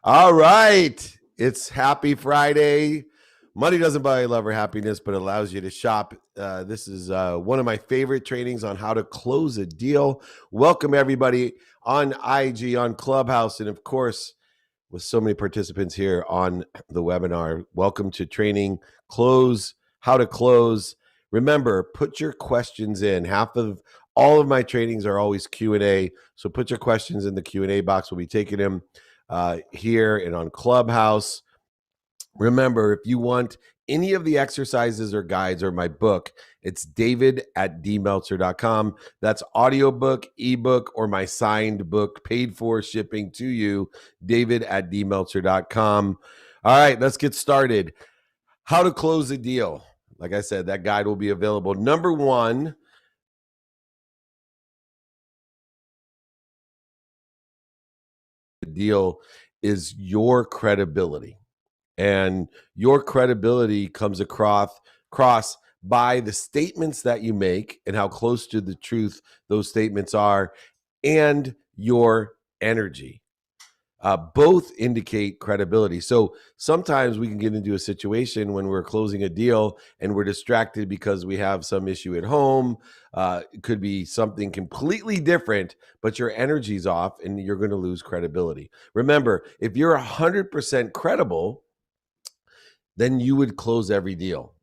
All right. It's Happy Friday. Money doesn't buy love or happiness, but allows you to shop. This is one of my favorite trainings on how to close a deal. Welcome, everybody, on IG, on Clubhouse, and of course, with so many participants here on the webinar. Welcome to training Close, how to close. Remember, put your questions in. Half of all of my trainings are always Q&A, so put your questions in the Q&A box. We'll be taking them here and on Clubhouse. Remember, if you want any of the exercises or guides or my book, it's david@dmeltzer.com. That's audiobook, ebook, or my signed book, paid for shipping to you, david@dmeltzer.com. All right, let's get started. How to close a deal. Like I said, that guide will be available. Number one, the deal is your credibility. And your credibility comes across by the statements that you make and how close to the truth those statements are, and your energy. Both indicate credibility. So sometimes we can get into a situation when we're closing a deal and we're distracted because we have some issue at home. It could be something completely different, but your energy's off and you're going to lose credibility. Remember, if you're 100% credible, then you would close every deal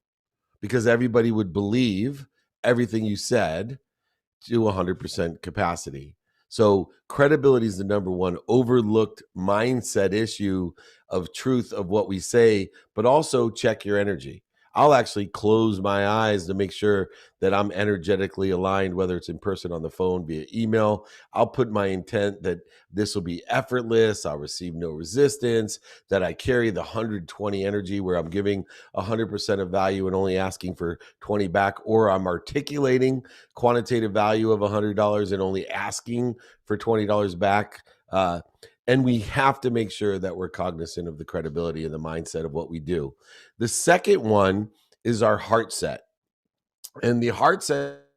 because everybody would believe everything you said to 100% capacity. So credibility is the number one overlooked mindset issue of truth of what we say, but also check your energy. I'll actually close my eyes to make sure that I'm energetically aligned, whether it's in person, on the phone, via email. I'll put my intent that this will be effortless. I'll receive no resistance, that I carry the 120 energy where I'm giving 100% of value and only asking for 20 back, or I'm articulating quantitative value of $100 and only asking for $20 back. And we have to make sure that we're cognizant of the credibility and the mindset of what we do. The second one is our heart set. And the heart set,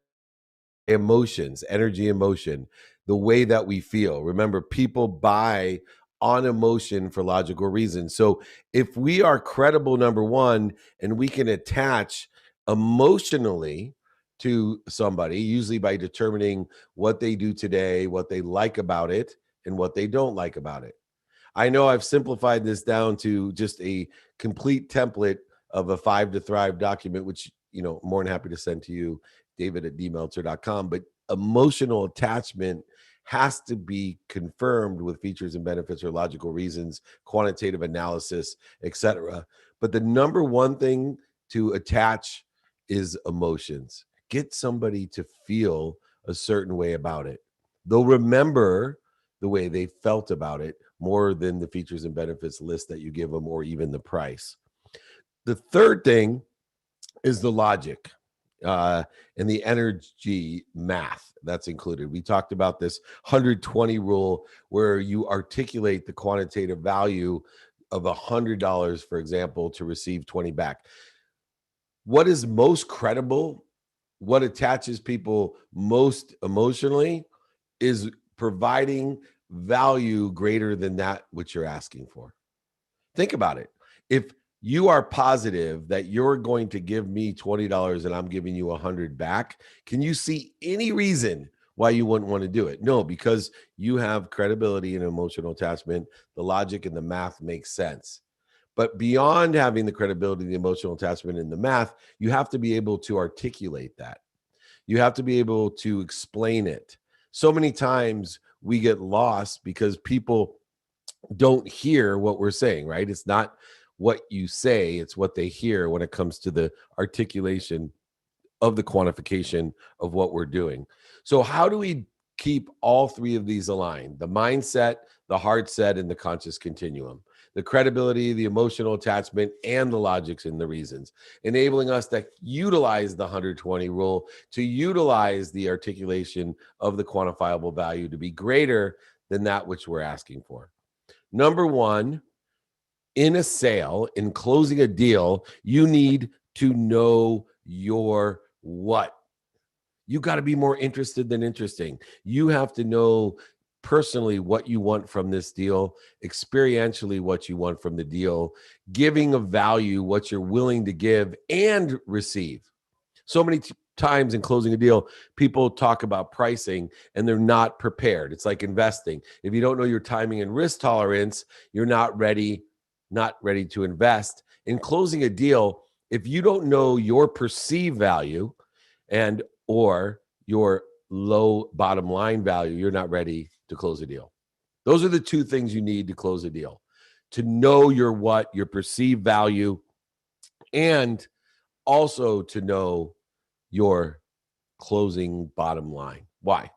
emotions, energy, emotion, the way that we feel. Remember, people buy on emotion for logical reasons. So if we are credible, number one, and we can attach emotionally to somebody, usually by determining what they do today, what they like about it, and what they don't like about it. I know I've simplified this down to just a complete template of a 5 to Thrive document, which, I'm more than happy to send to you, david@dmeltzer.com. But emotional attachment has to be confirmed with features and benefits or logical reasons, quantitative analysis, etc. But the number one thing to attach is emotions. Get somebody to feel a certain way about it. They'll remember the way they felt about it more than the features and benefits list that you give them or even the price. The third thing is the logic and the energy math that's included. We talked about this 120 rule where you articulate the quantitative value of $100, for example, to receive 20 back. What is most credible, what attaches people most emotionally, is providing value greater than that which you're asking for. Think about it. If you are positive that you're going to give me $20 and I'm giving you 100 back, can you see any reason why you wouldn't want to do it? No, because you have credibility and emotional attachment. The logic and the math makes sense. But beyond having the credibility, the emotional attachment, and the math, you have to be able to articulate that. You have to be able to explain it. So many times we get lost because people don't hear what we're saying, right? It's not what you say, it's what they hear when it comes to the articulation of the quantification of what we're doing. So how do we keep all three of these aligned? The mindset, the heart set, and the conscious continuum. The credibility, the emotional attachment, and the logics and the reasons, enabling us to utilize the 120 rule, to utilize the articulation of the quantifiable value to be greater than that which we're asking for. Number one, in a sale, in closing a deal, you need to know your what. You got to be more interested than interesting. You have to know personally what you want from this deal, experientially what you want from the deal, giving of value, what you're willing to give and receive. So many times in closing a deal, people talk about pricing and they're not prepared. It's like investing. If you don't know your timing and risk tolerance, you're not ready to invest. In closing a deal, if you don't know your perceived value and or your low bottom line value, you're not ready to close a deal. Those are the two things you need to close a deal. To know your perceived value, and also to know your closing bottom line. Why?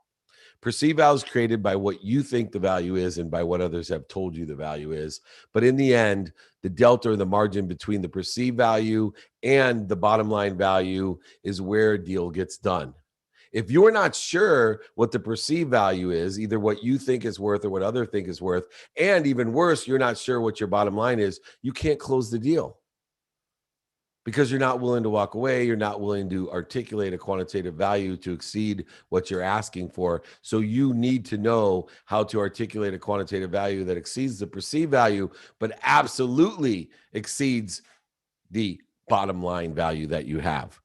Perceived value is created by what you think the value is and by what others have told you the value is. But in the end, the delta or the margin between the perceived value and the bottom line value is where a deal gets done. If you're not sure what the perceived value is, either what you think is worth or what others think is worth, and even worse, you're not sure what your bottom line is, you can't close the deal because you're not willing to walk away. You're not willing to articulate a quantitative value to exceed what you're asking for. So you need to know how to articulate a quantitative value that exceeds the perceived value, but absolutely exceeds the bottom line value that you have.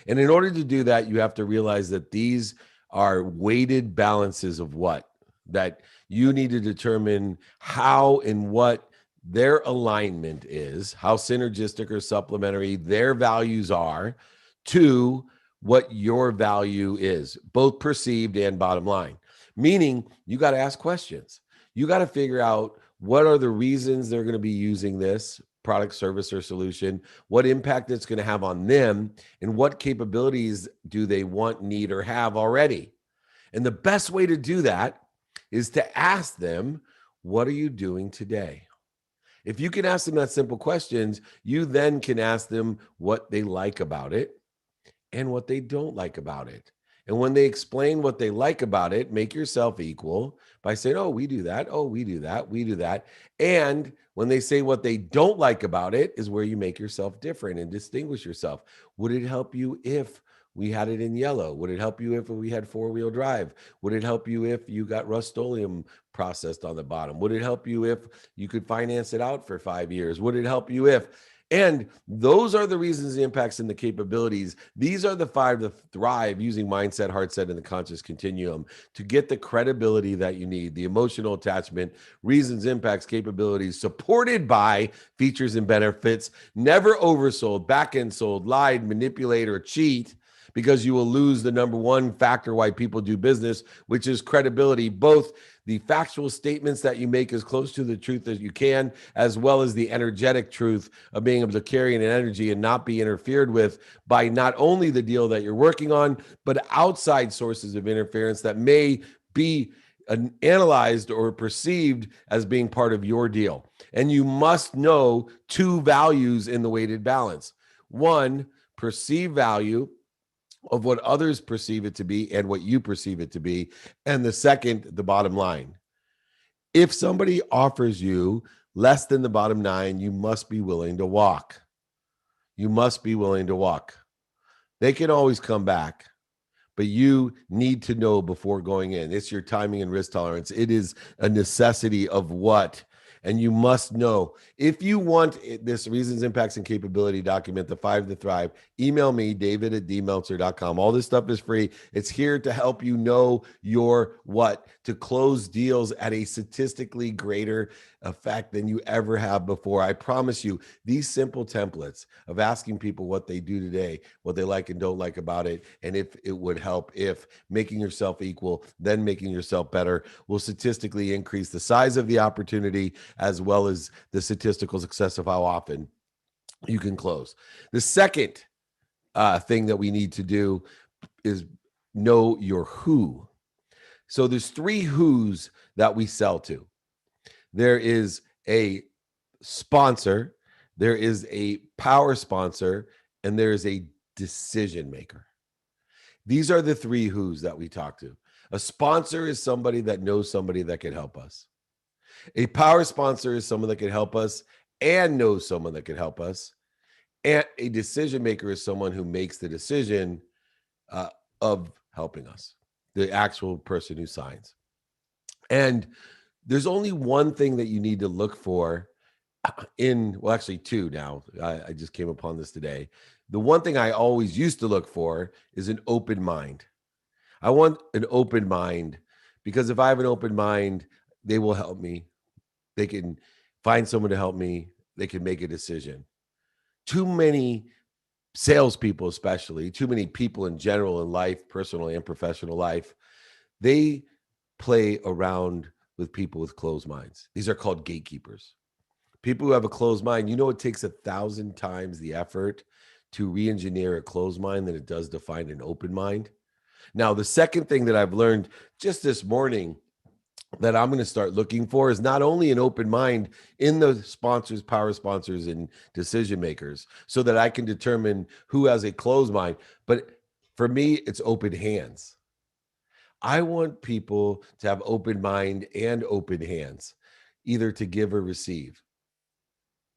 And in order to do that, you have to realize that these are weighted balances of what? That you need to determine how and what their alignment is, how synergistic or supplementary their values are to what your value is, both perceived and bottom line. Meaning, you got to ask questions. You got to figure out what are the reasons they're going to be using this product, service, or solution, what impact it's going to have on them, and what capabilities do they want, need, or have already. And the best way to do that is to ask them, what are you doing today? If you can ask them that simple questions, you then can ask them what they like about it and what they don't like about it. And when they explain what they like about it, make yourself equal by saying, oh, we do that. Oh, we do that. We do that. And when they say what they don't like about it is where you make yourself different and distinguish yourself. Would it help you if we had it in yellow? Would it help you if we had four-wheel drive? Would it help you if you got Rust-Oleum processed on the bottom? Would it help you if you could finance it out for 5 years? Would it help you if? And those are the reasons, the impacts, and the capabilities. These are the 5 to thrive using mindset, heart set, and the conscious continuum to get the credibility that you need, the emotional attachment, reasons, impacts, capabilities, supported by features and benefits, never oversold, back-end sold, lied, manipulate, or cheat, because you will lose the number one factor why people do business, which is credibility, both the factual statements that you make as close to the truth as you can, as well as the energetic truth of being able to carry an energy and not be interfered with by not only the deal that you're working on, but outside sources of interference that may be analyzed or perceived as being part of your deal. And you must know 2 values in the weighted balance. 1, perceived value of what others perceive it to be and what you perceive it to be. And the second, the bottom line. If somebody offers you less than the bottom line, you must be willing to walk. You must be willing to walk. They can always come back, but you need to know before going in. It's your timing and risk tolerance. It is a necessity of what? And you must know. If you want this reasons, impacts, and capability document, the 5 to thrive, email me, david@dmeltzer.com. All this stuff is free. It's here to help you know your what, to close deals at a statistically greater effect than you ever have before. I promise you, these simple templates of asking people what they do today, what they like and don't like about it, and if it would help, if making yourself equal, then making yourself better, will statistically increase the size of the opportunity as well as the statistical success of how often you can close. The second thing that we need to do is know your who. So there's 3 who's that we sell to. There is a sponsor, there is a power sponsor, and there is a decision maker. These are the 3 who's that we talk to. A sponsor is somebody that knows somebody that can help us. A power sponsor is someone that can help us and knows someone that can help us. And a decision maker is someone who makes the decision of helping us, the actual person who signs. And there's only one thing that you need to look for well, actually two now. I just came upon this today. The one thing I always used to look for is an open mind. I want an open mind because if I have an open mind, they will help me. They can find someone to help me. They can make a decision. Too many salespeople, especially, too many people in general in life, personal and professional life, they play around with people with closed minds. These are called gatekeepers. People who have a closed mind, it takes 1,000 times the effort to re-engineer a closed mind than it does to find an open mind. Now, the second thing that I've learned just this morning that I'm going to start looking for is not only an open mind in the sponsors, power sponsors, and decision makers, so that I can determine who has a closed mind. But for me, it's open hands. I want people to have open mind and open hands, either to give or receive.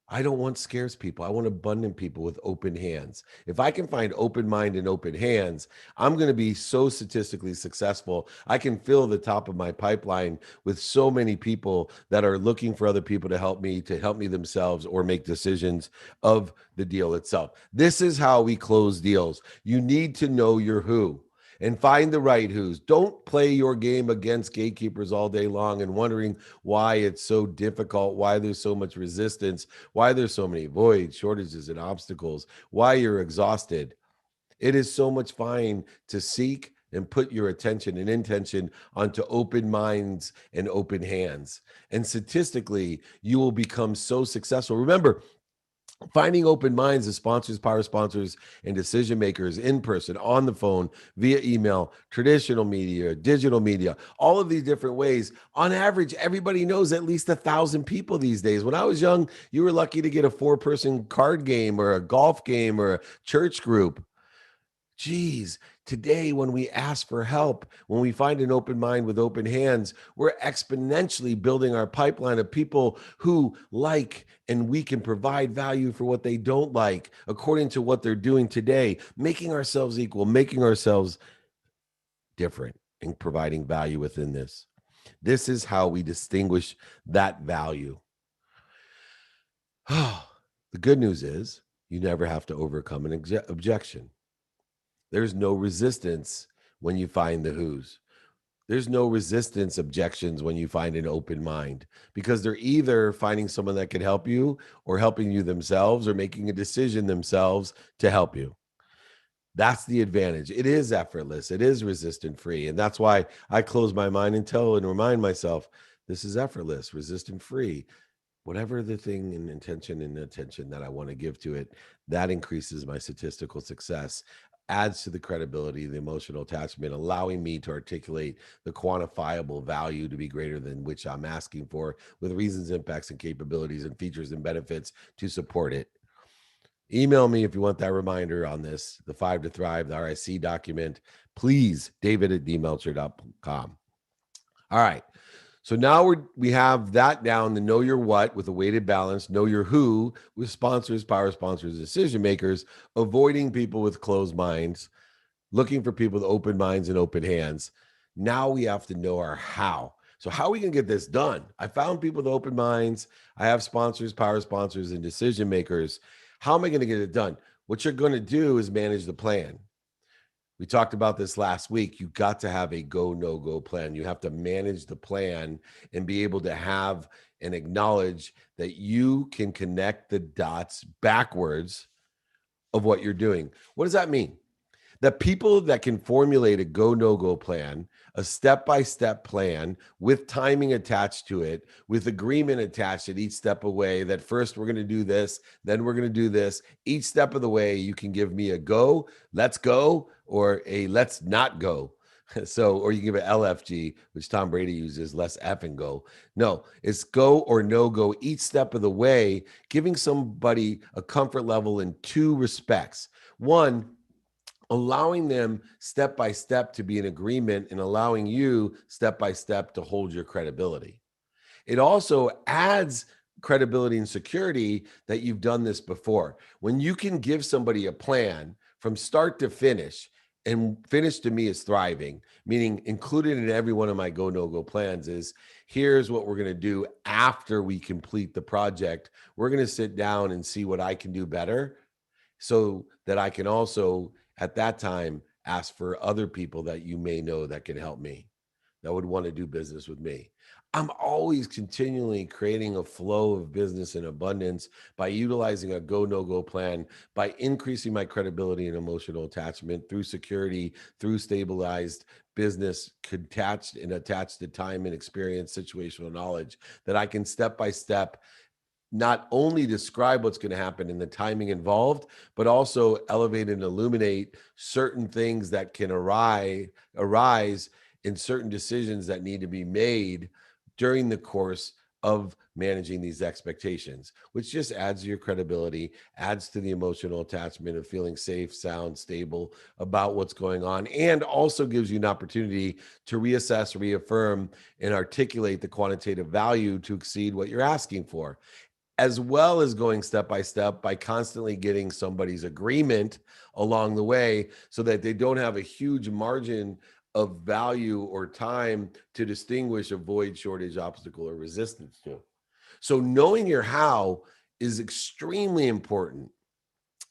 I don't want scarce people. I want abundant people with open hands. If I can find open mind and open hands, I'm going to be so statistically successful. I can fill the top of my pipeline with so many people that are looking for other people to help me themselves or make decisions of the deal itself. This is how we close deals. You need to know your who and find the right who's. Don't play your game against gatekeepers all day long and wondering why it's so difficult, why there's so much resistance, why there's so many voids, shortages, and obstacles, why you're exhausted. It is so much fun to seek and put your attention and intention onto open minds and open hands. And statistically, you will become so successful. Remember, finding open minds as sponsors, power sponsors, and decision makers in person, on the phone, via email, traditional media, digital media, all of these different ways. On average, everybody knows at least 1,000 people these days. When I was young, you were lucky to get a 4-person card game or a golf game or a church group. Geez, today when we ask for help, when we find an open mind with open hands, we're exponentially building our pipeline of people who like and we can provide value for what they don't like according to what they're doing today, making ourselves equal, making ourselves different, and providing value within this. This is how we distinguish that value. The good news is you never have to overcome an objection. There's no resistance when you find the who's. There's no resistance objections when you find an open mind because they're either finding someone that can help you or helping you themselves or making a decision themselves to help you. That's the advantage. It is effortless. It is resistant free. And that's why I close my mind and tell and remind myself this is effortless, resistant free. Whatever the thing and intention and attention that I want to give to it, that increases my statistical success, adds to the credibility, the emotional attachment, allowing me to articulate the quantifiable value to be greater than which I'm asking for with reasons, impacts, and capabilities and features and benefits to support it. Email me if you want that reminder on this, the 5 to Thrive, the RIC document. Please, david@dmeltzer.com. All right. So now we have that down, the know your what with a weighted balance, know your who with sponsors, power sponsors, decision makers, avoiding people with closed minds, looking for people with open minds and open hands. Now we have to know our how. So how are we going to get this done? I found people with open minds. I have sponsors, power sponsors, and decision makers. How am I going to get it done? What you're going to do is manage the plan. We talked about this last week. You got to have a go, no go plan. You have to manage the plan and be able to have and acknowledge that you can connect the dots backwards of what you're doing. What does that mean? That people that can formulate a go, no go plan, a step-by-step plan with timing attached to it, with agreement attached at each step away, that first we're going to do this, then we're going to do this. Each step of the way, you can give me a go, let's go, or a let's not go. So, or you can give it LFG, which Tom Brady uses, less F and go. No, it's go or no go each step of the way, giving somebody a comfort level in two respects. One, allowing them step by step to be in agreement and allowing you step by step to hold your credibility. It also adds credibility and security that you've done this before. When you can give somebody a plan from start to finish, And finish to me is thriving, meaning included in every one of my go no go plans is here's what we're going to do after we complete the project. We're going to sit down and see what I can do better so that I can also at that time ask for other people that you may know that can help me, that would want to do business with me. I'm always continually creating a flow of business and abundance by utilizing a go no go plan, by increasing my credibility and emotional attachment through security, through stabilized business, attached to time and experience, situational knowledge that I can step by step not only describe what's going to happen and the timing involved, but also elevate and illuminate certain things that can arise in certain decisions that need to be made during the course of managing these expectations, which just adds to your credibility, adds to the emotional attachment of feeling safe, sound, stable about what's going on, and also gives you an opportunity to reassess, reaffirm, and articulate the quantitative value to exceed what you're asking for, as well as going step by step by constantly getting somebody's agreement along the way so that they don't have a huge margin of value or time to distinguish, avoid, shortage, obstacle, or resistance to. So knowing your how is extremely important.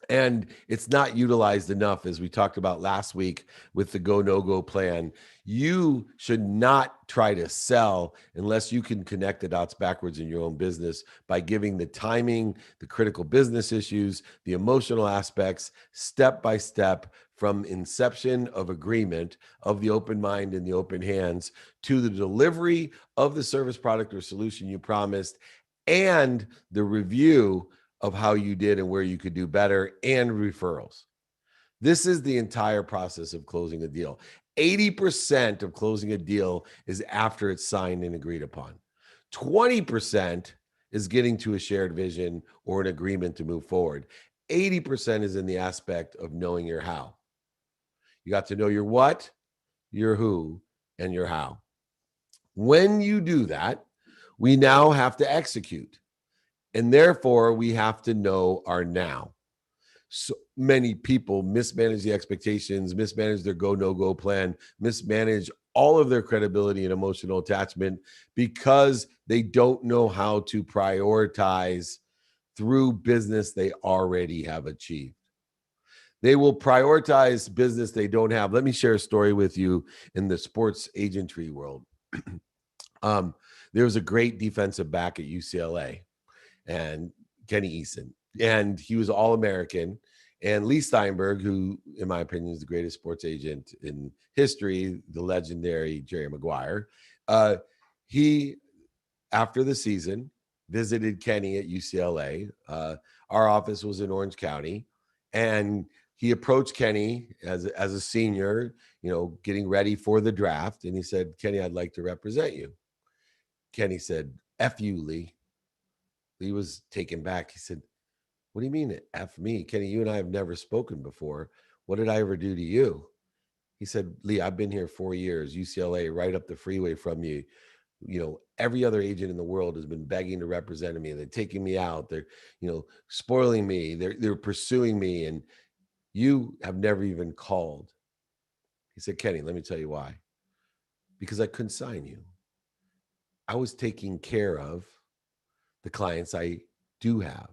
And it's not utilized enough, as we talked about last week with the go no go plan. You should not try to sell unless you can connect the dots backwards in your own business by giving the timing, the critical business issues, the emotional aspects, step by step, from inception of agreement of the open mind and the open hands to the delivery of the service, product, or solution you promised, and the review of how you did and where you could do better, and referrals. This is the entire process of closing a deal. 80% of closing a deal is after it's signed and agreed upon. 20% is getting to a shared vision or an agreement to move forward. 80% is in the aspect of knowing your how. You got to know your what, your who, and your how. When you do that, we now have to execute. And therefore, we have to know our now. So many people mismanage the expectations, mismanage their go no go plan, mismanage all of their credibility and emotional attachment because they don't know how to prioritize through business they already have achieved. They will prioritize business they don't have. Let me share a story with you in the sports agentry world. um, there was a great defensive back at UCLA, and Kenny Eason, and he was All-American. And Lee Steinberg, who, in my opinion, is the greatest sports agent in history, the legendary Jerry Maguire, he, after the season, visited Kenny at UCLA. Our office was in Orange County, and he approached Kenny as a senior, getting ready for the draft, and he said, "Kenny, I'd like to represent you." Kenny said, "F you, Lee." Lee was taken back. He said, "What do you mean, F me? Kenny, you and I have never spoken before. What did I ever do to you?" He said, "Lee, I've been here 4 years, UCLA, right up the freeway from you. Every other agent in the world has been begging to represent me. They're taking me out. They're, spoiling me. They're pursuing me. And you have never even called." He said, "Kenny, let me tell you why. Because I couldn't sign you. I was taking care of the clients I do have,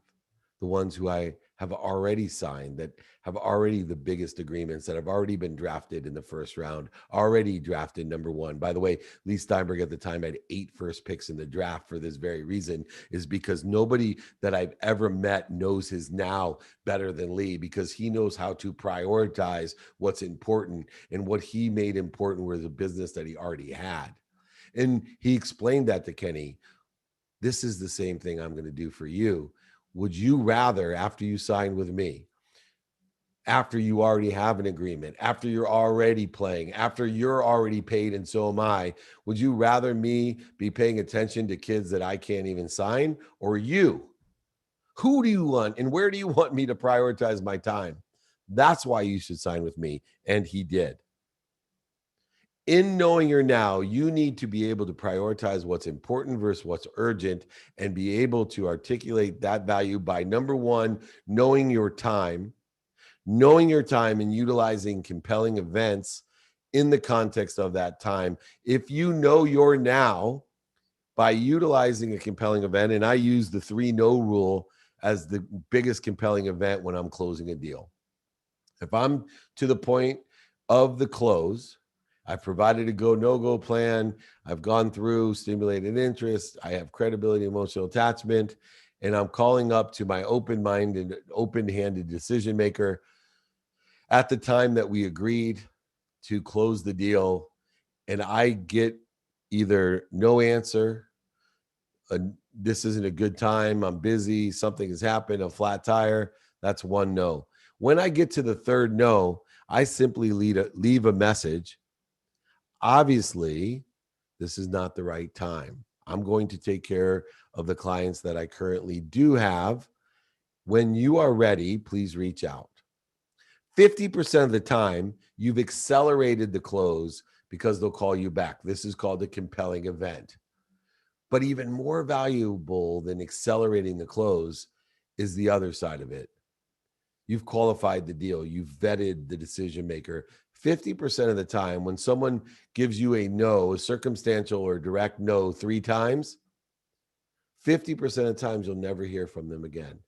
the ones who I have already signed, that have already the biggest agreements, that have already been drafted in the first round, already drafted number one." By the way, Lee Steinberg at the time had 8 first picks in the draft for this very reason, is because nobody that I've ever met knows his now better than Lee, because he knows how to prioritize what's important, and what he made important was a business that he already had. And he explained that to Kenny. This is the same thing I'm going to do for you. Would you rather, after you sign with me, after you already have an agreement, after you're already playing, after you're already paid and so am I, would you rather me be paying attention to kids that I can't even sign, or you? Who do you want and where do you want me to prioritize my time? That's why you should sign with me. And he did. In knowing your now, you need to be able to prioritize what's important versus what's urgent, and be able to articulate that value by, number one, knowing your time, knowing your time and utilizing compelling events in the context of that time. If you know your now by utilizing a compelling event, and I use the 3 no rule as the biggest compelling event when I'm closing a deal. If I'm to the point of the close, I've provided a go, no go plan. I've gone through stimulated interest. I have credibility, emotional attachment, and I'm calling up to my open minded, open handed decision maker at the time that we agreed to close the deal. And I get either no answer, this isn't a good time, I'm busy, something has happened, a flat tire. That's 1 no. When I get to the 3rd no, I simply leave a message. Obviously, this is not the right time. I'm going to take care of the clients that I currently do have. When you are ready, please reach out. 50% of the time, you've accelerated the close because they'll call you back. This is called a compelling event. But even more valuable than accelerating the close is the other side of it. You've qualified the deal. You've vetted the decision maker. 50% of the time, when someone gives you a no, a circumstantial or direct no 3 times, 50% of the times you'll never hear from them again.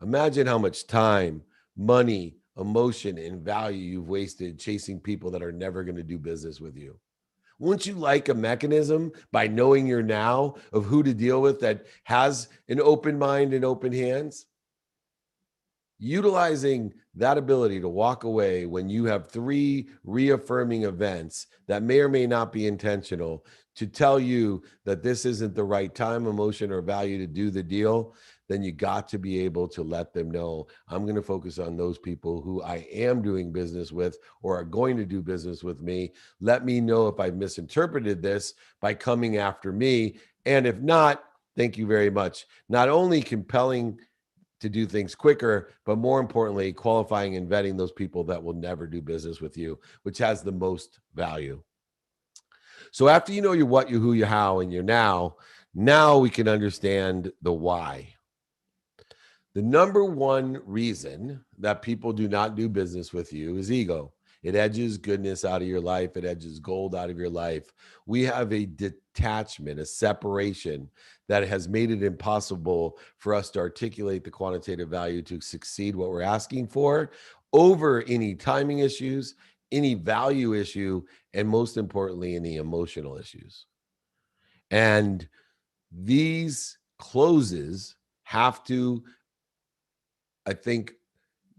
Imagine how much time, money, emotion, and value you've wasted chasing people that are never going to do business with you. Wouldn't you like a mechanism by knowing your now of who to deal with that has an open mind and open hands? Utilizing that ability to walk away when you have 3 reaffirming events that may or may not be intentional to tell you that this isn't the right time, emotion, or value to do the deal, then you got to be able to let them know, I'm going to focus on those people who I am doing business with or are going to do business with me. Let me know if I've misinterpreted this by coming after me. And if not, thank you very much. Not only compelling to do things quicker, but more importantly, qualifying and vetting those people that will never do business with you, which has the most value. So after you know your what, your who, your how, and your now we can understand the why. The number 1 reason that people do not do business with you is ego. It edges goodness out of your life. It edges gold out of your life. We have a detachment, a separation that has made it impossible for us to articulate the quantitative value to succeed what we're asking for over any timing issues, any value issue, and most importantly, any emotional issues. And these closes have to, I think,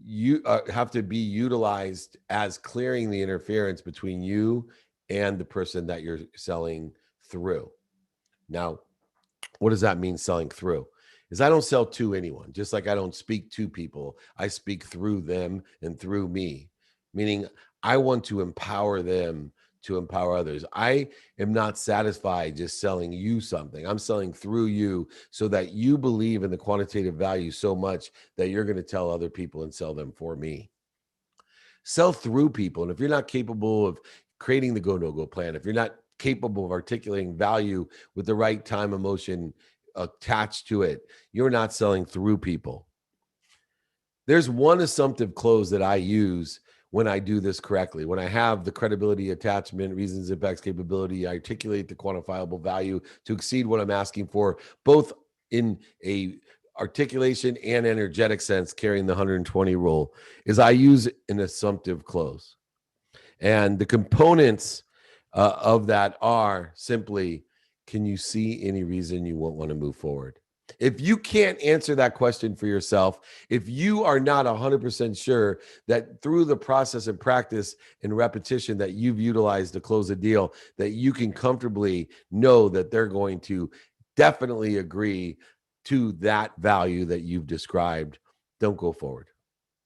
you have to be utilized as clearing the interference between you and the person that you're selling through. Now, what does that mean, selling through? Is I don't sell to anyone, just like I don't speak to people. I speak through them and through me, meaning I want to empower them to empower others. I am not satisfied just selling you something. I'm selling through you so that you believe in the quantitative value so much that you're going to tell other people and sell them for me. Sell through people. And if you're not capable of creating the go, no go plan, if you're not capable of articulating value with the right time, emotion attached to it, you're not selling through people. There's one assumptive close that I use when I do this correctly. When I have the credibility, attachment, reasons, impacts, capability, I articulate the quantifiable value to exceed what I'm asking for, both in a articulation and energetic sense, carrying the 120 rule, is I use an assumptive close. And the components of that are simply, can you see any reason you won't want to move forward? If you can't answer that question for yourself, if you are not 100% sure that through the process and practice and repetition that you've utilized to close a deal, that you can comfortably know that they're going to definitely agree to that value that you've described, don't go forward.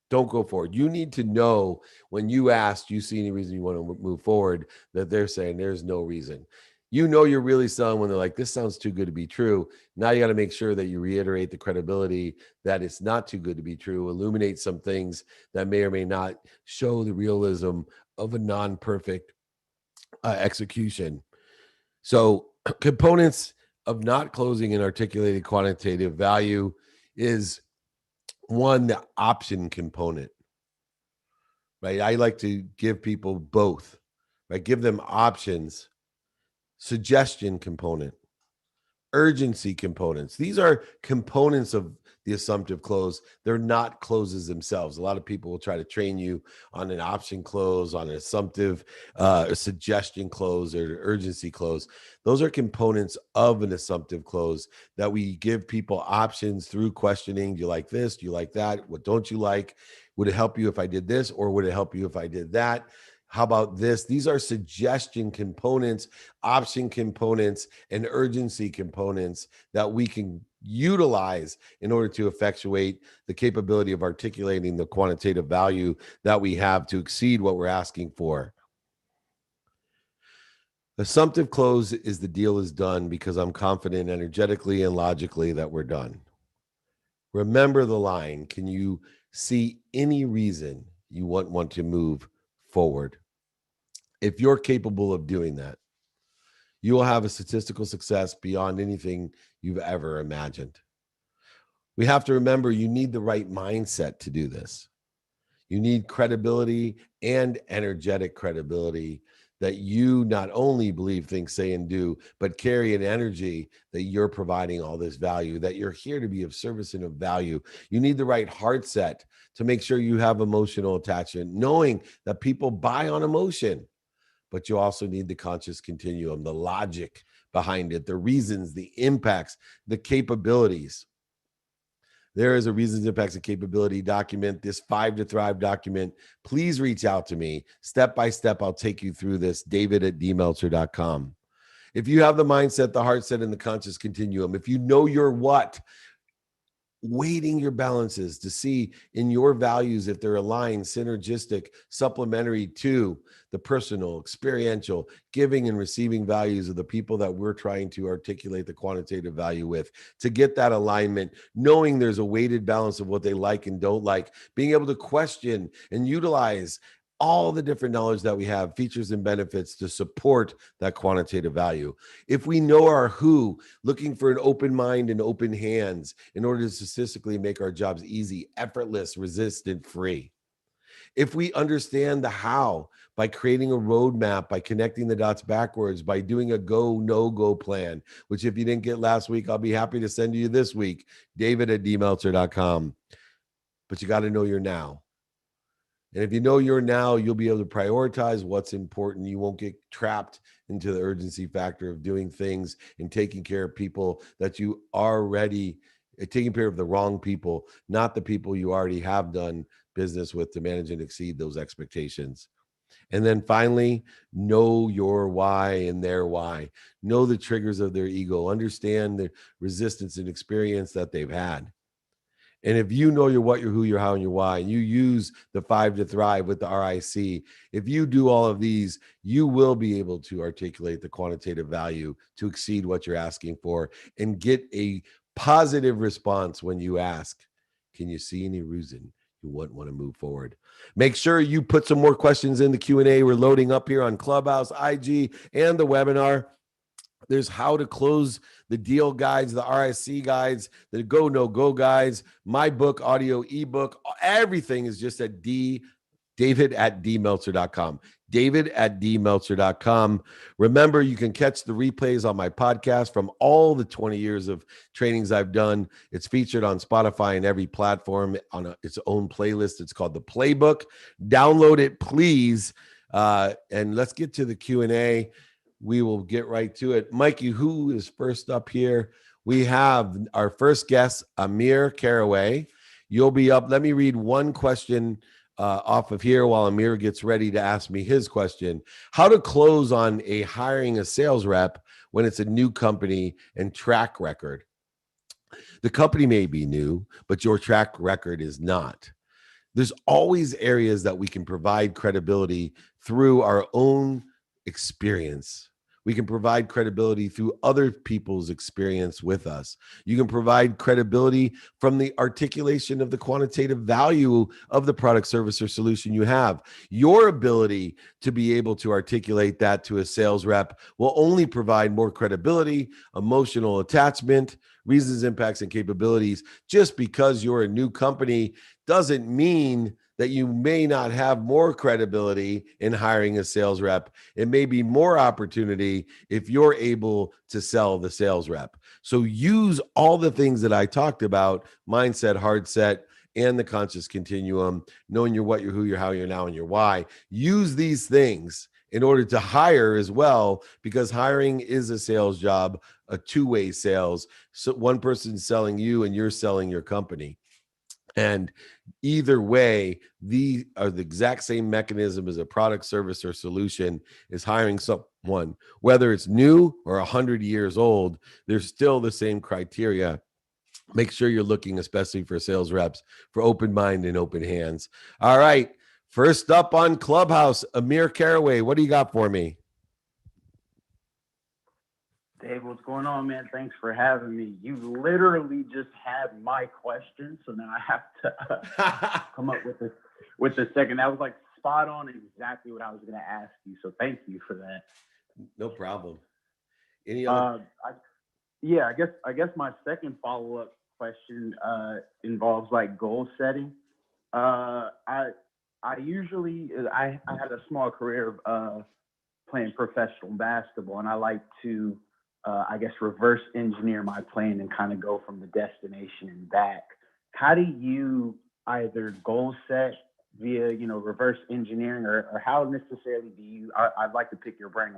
Don't go forward. You need to know when you ask, do you see any reason you want to move forward, that they're saying there's no reason. You know you're really selling when they're like, this sounds too good to be true. Now you got to make sure that you reiterate the credibility that it's not too good to be true, illuminate some things that may or may not show the realism of a non-perfect execution. So components of not closing an articulated quantitative value is one, the option component. right? I like to give people both, right? Give them options, suggestion component, urgency components. These are components of the assumptive close. They're not closes themselves. A lot of people will try to train you on an option close, on an assumptive suggestion close, or urgency close. Those are components of an assumptive close that we give people options through questioning. Do you like this? Do you like that? What don't you like? Would it help you if I did this? Or would it help you if I did that? How about this? These are suggestion components, option components, and urgency components that we can utilize in order to effectuate the capability of articulating the quantitative value that we have to exceed what we're asking for. Assumptive close is the deal is done because I'm confident energetically and logically that we're done. Remember the line. Can you see any reason you want to move forward? If you're capable of doing that, you will have a statistical success beyond anything you've ever imagined. We have to remember you need the right mindset to do this. You need credibility and energetic credibility that you not only believe, think, say, and do, but carry an energy that you're providing all this value, that you're here to be of service and of value. You need the right heart set to make sure you have emotional attachment, knowing that people buy on emotion, but you also need the conscious continuum, the logic behind it, the reasons, the impacts, the capabilities. There is a reasons, impacts, and capability document, this 5 to Thrive document. Please reach out to me. Step by step, I'll take you through this, david@dmeltzer.com. If you have the mindset, the heart set, and the conscious continuum, if you know your what, weighting your balances to see in your values if they're aligned, synergistic, supplementary to the personal, experiential, giving and receiving values of the people that we're trying to articulate the quantitative value with, to get that alignment, knowing there's a weighted balance of what they like and don't like, being able to question and utilize all the different knowledge that we have, features and benefits to support that quantitative value. If we know our who, looking for an open mind and open hands in order to statistically make our jobs easy, effortless, resistant, free. If we understand the how, by creating a roadmap, by connecting the dots backwards, by doing a go, no go plan, which if you didn't get last week, I'll be happy to send you this week, david@dmeltzer.com. But you got to know your now. And if you know your now, you'll be able to prioritize what's important. You won't get trapped into the urgency factor of doing things and taking care of people that you already taking care of the wrong people, not the people you already have done business with to manage and exceed those expectations. And then finally, know your why and their why. Know the triggers of their ego. Understand the resistance and experience that they've had. And if you know your what, your who, your how, and your why, and you use the 5 to Thrive with the RIC, if you do all of these, you will be able to articulate the quantitative value to exceed what you're asking for and get a positive response when you ask, can you see any reason you wouldn't want to move forward? Make sure you put some more questions in the Q&A. We're loading up here on Clubhouse, IG, and the webinar. There's how to close the deal guides, the RIC guides, the go, no go guides, my book, audio, ebook, everything is just at david@dmeltzer.com. david@dmeltzer.com. Remember, you can catch the replays on my podcast from all the 20 years of trainings I've done. It's featured on Spotify and every platform on its own playlist. It's called The Playbook. Download it, please. And let's get to the Q&A. We will get right to it. Mikey, who is first up here? We have our first guest, Amir Caraway. You'll be up. Let me read one question off of here while Amir gets ready to ask me his question. How to close on hiring a sales rep when it's a new company and track record. The company may be new, but your track record is not. There's always areas that we can provide credibility through our own experience. We can provide credibility through other people's experience with us. You can provide credibility from the articulation of the quantitative value of the product, service, or solution you have. Your ability to be able to articulate that to a sales rep will only provide more credibility, emotional attachment, reasons, impacts, and capabilities. Just because you're a new company doesn't mean that you may not have more credibility in hiring a sales rep. It may be more opportunity if you're able to sell the sales rep. So use all the things that I talked about: mindset, hard set, and the conscious continuum, knowing your what, your who, your how, your now, and your why. Use these things in order to hire as well, because hiring is a sales job, a two-way sales. So one person's selling you and you're selling your company. And either way, these are the exact same mechanism as a product, service, or solution is hiring someone. Whether it's new or 100 years old, there's still the same criteria. Make sure you're looking, especially for sales reps, for open mind and open hands. All right. First up on Clubhouse, Amir Caraway. What do you got for me? Dave, what's going on, man? Thanks for having me. You literally just had my question, so now I have to come up with the second. That was like spot on, exactly what I was going to ask you. So thank you for that. No problem. Any other? I guess my second follow up question involves like goal setting. I usually I had a small career playing professional basketball, and I like to I guess reverse engineer my plan and kind of go from the destination and back. How do you either goal set via reverse engineering, or how necessarily do you? I'd like to pick your brain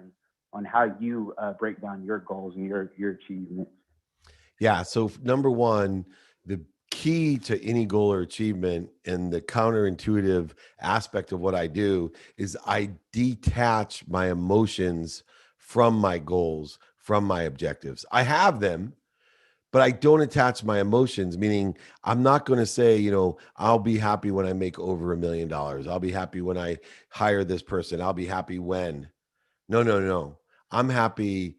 on how you break down your goals and your achievements. Yeah. So number one, the key to any goal or achievement and the counterintuitive aspect of what I do is I detach my emotions from my goals, from my objectives. I have them, but I don't attach my emotions, meaning I'm not going to say, I'll be happy when I make over $1 million. I'll be happy when I hire this person. I'll be happy when. No, no, no. I'm happy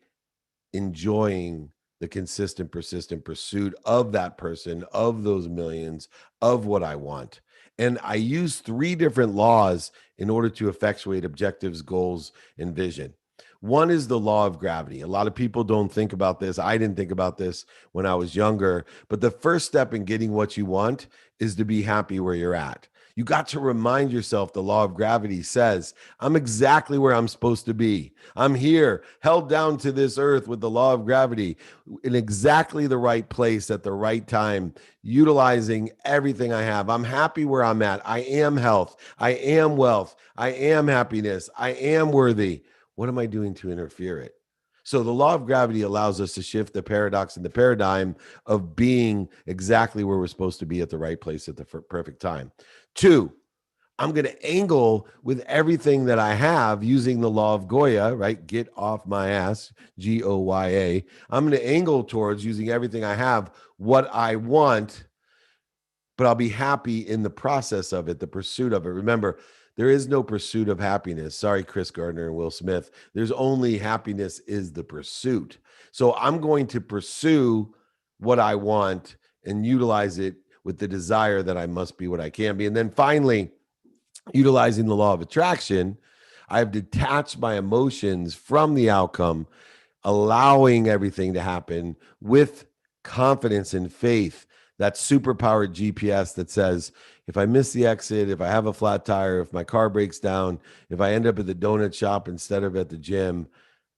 enjoying the consistent, persistent pursuit of that person, of those millions, of what I want. And I use 3 different laws in order to effectuate objectives, goals, and vision. One is the law of gravity. A lot of people don't think about this. I didn't think about this when I was younger, but the first step in getting what you want is to be happy where you're at. You got to remind yourself the law of gravity says, I'm exactly where I'm supposed to be. I'm here, held down to this earth with the law of gravity in exactly the right place at the right time, utilizing everything I have. I'm happy where I'm at. I am health. I am wealth. I am happiness. I am worthy. What am I doing to interfere it? So the law of gravity allows us to shift the paradox and the paradigm of being exactly where we're supposed to be at the right place at the perfect time. 2, I'm going to angle with everything that I have using the law of Goya, right? Get off my ass, Goya. I'm going to angle towards using everything I have, what I want, but I'll be happy in the process of it, the pursuit of it. Remember, there is no pursuit of happiness. Sorry, Chris Gardner and Will Smith. There's only happiness is the pursuit. So I'm going to pursue what I want and utilize it with the desire that I must be what I can be. And then finally, utilizing the law of attraction, I've detached my emotions from the outcome, allowing everything to happen with confidence and faith. That superpowered GPS that says, if I miss the exit, if I have a flat tire, if my car breaks down, if I end up at the donut shop instead of at the gym,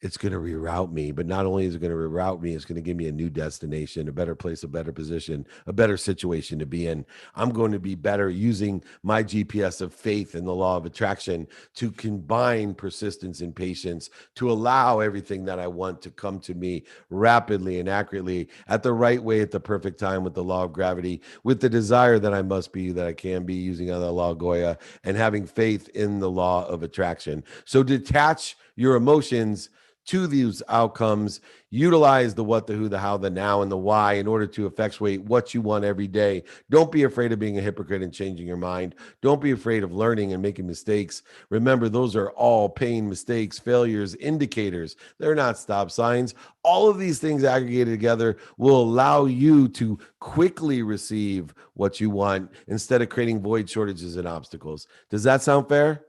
it's going to reroute me. But not only is it going to reroute me, it's going to give me a new destination, a better place, a better position, a better situation to be in. I'm going to be better using my GPS of faith and the law of attraction to combine persistence and patience to allow everything that I want to come to me rapidly and accurately at the right way at the perfect time with the law of gravity, with the desire that I must be, that I can be, using the law of Goya, and having faith in the law of attraction. So detach your emotions to these outcomes, utilize the what, the who, the how, the now, and the why in order to effectuate what you want every day. Don't be afraid of being a hypocrite and changing your mind. Don't be afraid of learning and making mistakes. Remember, those are all pain, mistakes, failures, indicators. They're not stop signs. All of these things aggregated together will allow you to quickly receive what you want instead of creating void, shortages, and obstacles. Does that sound fair?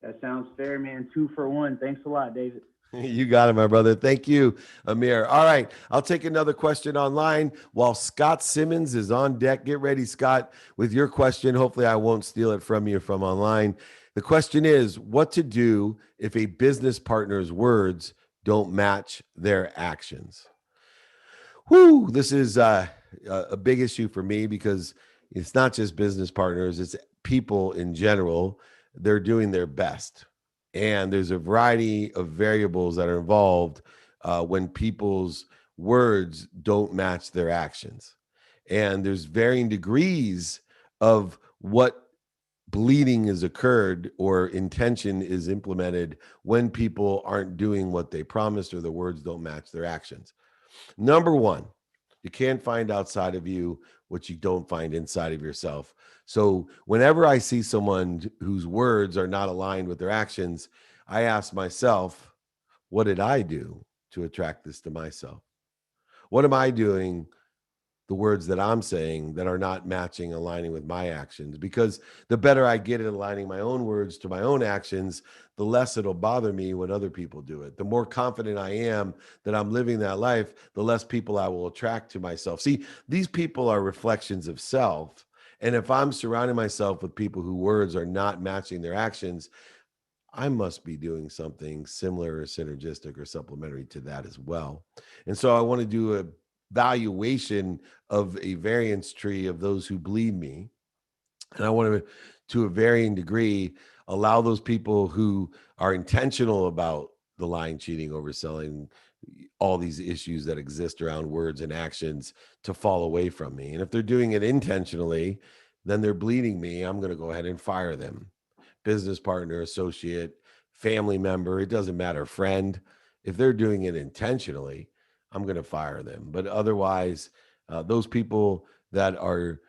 That sounds fair, man. 2 for 1. Thanks a lot, David. You got it, my brother. Thank you, Amir. All right. I'll take another question online while Scott Simmons is on deck. Get ready, Scott, with your question. Hopefully, I won't steal it from you from online. The question is what to do if a business partner's words don't match their actions? Whoo, this is a big issue for me because it's not just business partners, it's people in general. They're doing their best. And there's a variety of variables that are involved when people's words don't match their actions. And there's varying degrees of what bleeding has occurred or intention is implemented when people aren't doing what they promised or the words don't match their actions. Number one, you can't find outside of you what you don't find inside of yourself. So, whenever I see someone whose words are not aligned with their actions, I ask myself, what did I do to attract this to myself? What am I doing the words that I'm saying that are not matching, aligning with my actions? Because the better I get at aligning my own words to my own actions, the less it'll bother me when other people do it. The more confident I am that I'm living that life, the less people I will attract to myself. See, these people are reflections of self. And if I'm surrounding myself with people whose words are not matching their actions, I must be doing something similar or synergistic or supplementary to that as well. And so I want to do a valuation of a variance tree of those who bleed me. And I want to a varying degree, allow those people who are intentional about the lying, cheating, overselling, all these issues that exist around words and actions to fall away from me. And if they're doing it intentionally, then they're bleeding me. I'm going to go ahead and fire them. Business partner, associate, family member, it doesn't matter, friend. If they're doing it intentionally, I'm going to fire them. But otherwise, those people that are,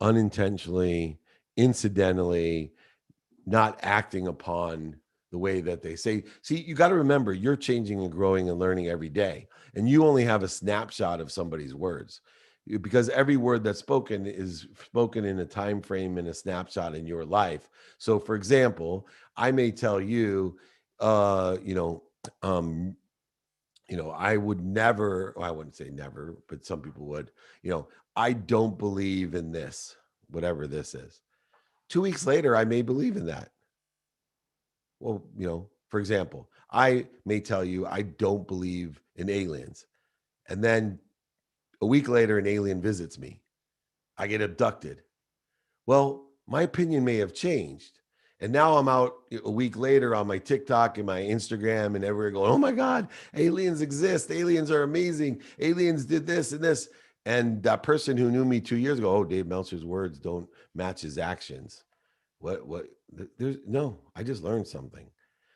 unintentionally, incidentally, not acting upon the way that they say. See, you got to remember you're changing and growing and learning every day. And you only have a snapshot of somebody's words because every word that's spoken is spoken in a time frame and a snapshot in your life. So for example, I may tell you, uh, you know, um, I would never, well, I wouldn't say never, but some people would, I don't believe in this, whatever this is. 2 weeks later, I may believe in that. Well, for example, I may tell you I don't believe in aliens. And then a week later, an alien visits me. I get abducted. Well, my opinion may have changed. And now I'm out a week later on my TikTok and my Instagram and everywhere going, oh my God, aliens exist. Aliens are amazing. Aliens did this and this. And that person who knew me 2 years ago, oh, Dave Meltzer's words don't match his actions. What there's no, I just learned something.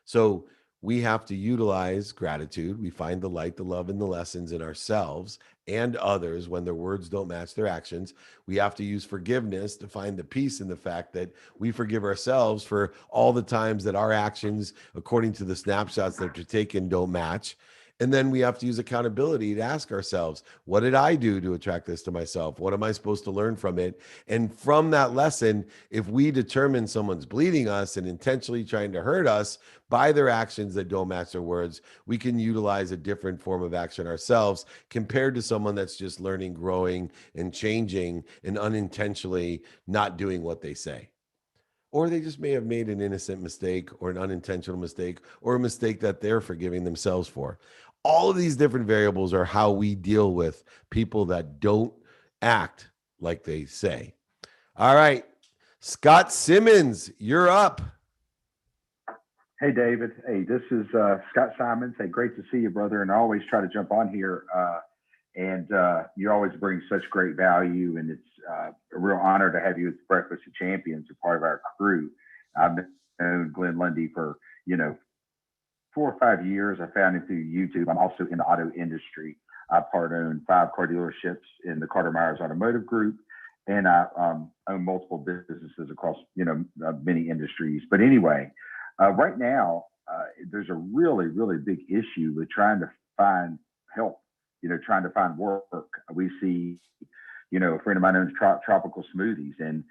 So we have to utilize gratitude. We find the light, the love, and the lessons in ourselves and others when their words don't match their actions. We have to use forgiveness to find the peace in the fact that we forgive ourselves for all the times that our actions, according to the snapshots that are taken, don't match. And then we have to use accountability to ask ourselves, what did I do to attract this to myself? What am I supposed to learn from it? And from that lesson, if we determine someone's bleeding us and intentionally trying to hurt us by their actions that don't match their words, we can utilize a different form of action ourselves compared to someone that's just learning, growing, and changing and unintentionally not doing what they say. Or they just may have made an innocent mistake or an unintentional mistake or a mistake that they're forgiving themselves for. All of these different variables are how we deal with people that don't act like they say. All right. Scott Simmons, you're up. Hey, David. Hey, this is Scott Simons. Hey, great to see you, brother. And I always try to jump on here. And you always bring such great value. And it's a real honor to have you at Breakfast of Champions, a part of our crew. I've known Glenn Lundy for, 4 or 5 years. I found him through YouTube. I'm also in the auto industry. I part own 5 car dealerships in the Carter Myers Automotive Group. And I own multiple businesses across, many industries. But anyway, right now, there's a really, really big issue with trying to find help, trying to find work. We see, a friend of mine owns tropical smoothies, and,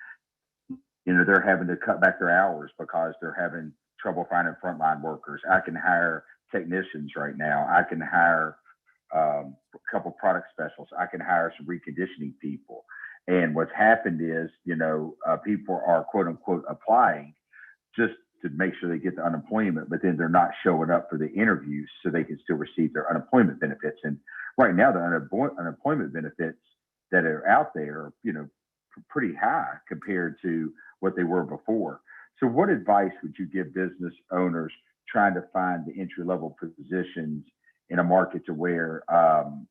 they're having to cut back their hours because they're having trouble finding frontline workers. I can hire technicians right now. I can hire a couple product specialists. I can hire some reconditioning people. And what's happened is, people are quote unquote applying just to make sure they get the unemployment, but then they're not showing up for the interviews so they can still receive their unemployment benefits. And right now, the unemployment benefits that are out there are, pretty high compared to what they were before. So, what advice would you give business owners trying to find the entry level positions in a market to where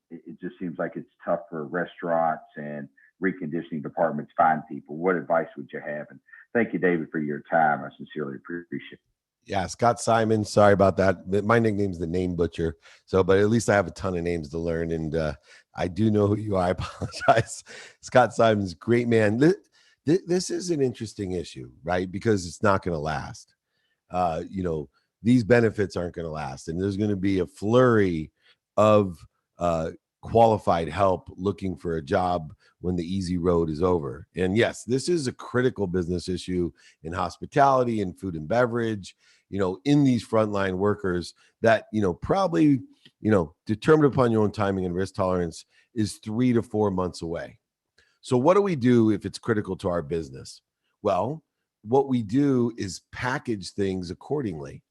it just seems like it's tough for restaurants and reconditioning departments to find people? What advice would you have? And thank you, David, for your time. I sincerely appreciate it. Yeah, Scott Simon. Sorry about that. My nickname's the Name Butcher. So, but at least I have a ton of names to learn, and I do know who you are. I apologize. Scott Simon's great man. This is an interesting issue, right? Because it's not going to last. These benefits aren't going to last, and there's going to be a flurry of qualified help looking for a job when the easy road is over. And yes, this is a critical business issue in hospitality and food and beverage, in these frontline workers that, probably, determined upon your own timing and risk tolerance is 3 to 4 months away. So what do we do if it's critical to our business? Well, what we do is package things accordingly,